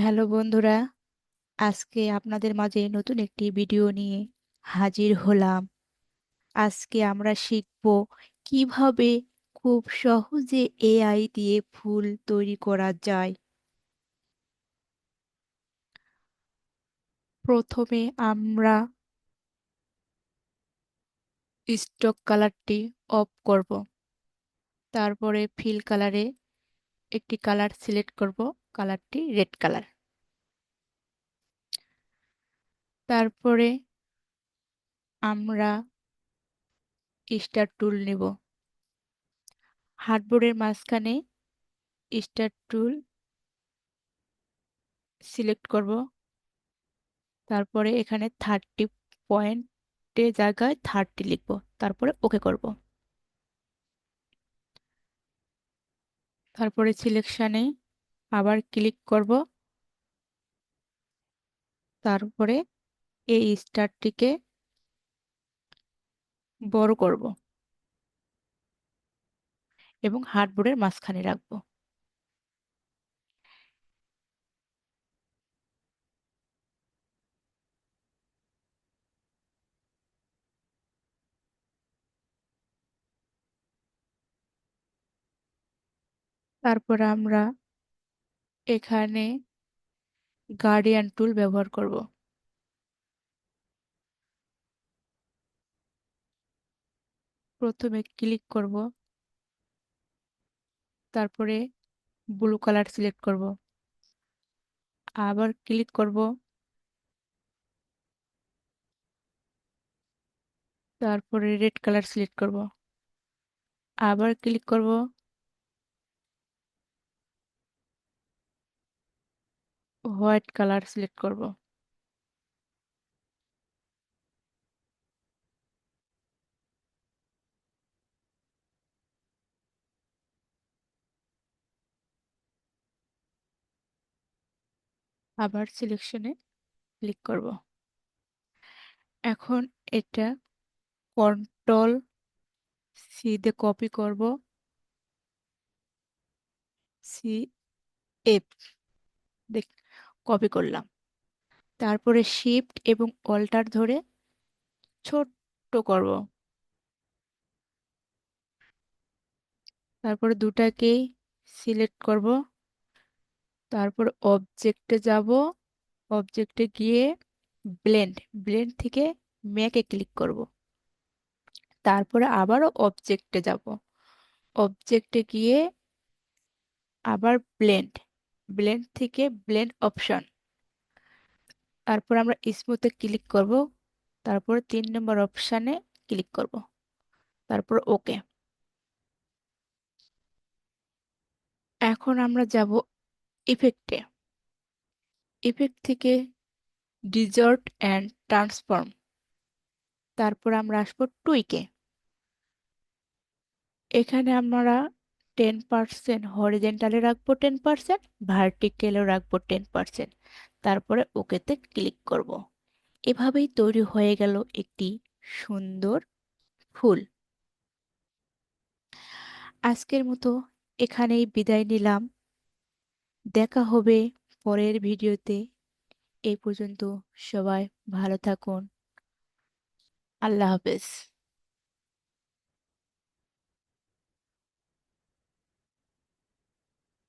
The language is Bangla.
হ্যালো বন্ধুরা, আজকে আপনাদের মাঝে নতুন একটি ভিডিও নিয়ে হাজির হলাম। আজকে আমরা শিখব কিভাবে খুব সহজে এআই দিয়ে ফুল তৈরি করা যায়। প্রথমে আমরা স্টক কালারটি অফ করব। তারপরে ফিল কালারে একটি কালার সিলেক্ট করব, কালারটি রেড কালার। তারপরে আমরা স্টার টুল নেব, হার্ডবোর্ডের মাঝখানে স্টার টুল সিলেক্ট করব। তারপরে এখানে 30 পয়েন্টের জায়গায় 30 লিখব, তারপরে ওকে করব। তারপরে সিলেকশানে আবার ক্লিক করব। তারপরে এই স্টারটিকে বড় করব এবং হার্ডবোর্ডের মাঝখানে রাখব। তারপর আমরা এখানে গার্ডিয়ান টুল ব্যবহার করব। প্রথমে ক্লিক করব, তারপরে ব্লু কালার সিলেক্ট করব, আবার ক্লিক করব, তারপরে রেড কালার সিলেক্ট করব, আবার ক্লিক করব, হোয়াইট কালার সিলেক্ট করব। আবার সিলেকশনে ক্লিক করব। এখন এটা কন্ট্রোল সি দিয়ে কপি করব, সি এফ দেখ কপি করলাম। তারপরে শিফট এবং অল্টার ধরে ছোট্ট করব। তারপরে দুটাকেই সিলেক্ট করব। তারপর অবজেক্টে যাব, অবজেক্টে গিয়ে ব্লেন্ড, ব্লেন্ড থেকে ম্যাকে ক্লিক করব। তারপরে আবারও অবজেক্টে যাব, অবজেক্টে গিয়ে আবার ব্লেন্ড, ব্লেন্ড থেকে ব্লেন্ড অপশন। তারপর আমরা স্মুথে ক্লিক করব। তারপর 3 নম্বর অপশানে ক্লিক করব, তারপর ওকে। এখন আমরা যাব ইফেক্টে, ইফেক্ট থেকে ডিজর্ট অ্যান্ড ট্রান্সফর্ম। তারপর আমরা আসবো টুইকে। এখানে আমরা 10% হরিজেন্টালে রাখবো, 10% ভার্টিক্যালেও রাখবো 10%। তারপরে ওকেতে ক্লিক করব। এভাবেই তৈরি হয়ে গেল একটি সুন্দর ফুল। আজকের মতো এখানেই বিদায় নিলাম। দেখা হবে পরের ভিডিওতে। এই পর্যন্ত সবাই ভালো থাকুন। আল্লাহ হাফেজ।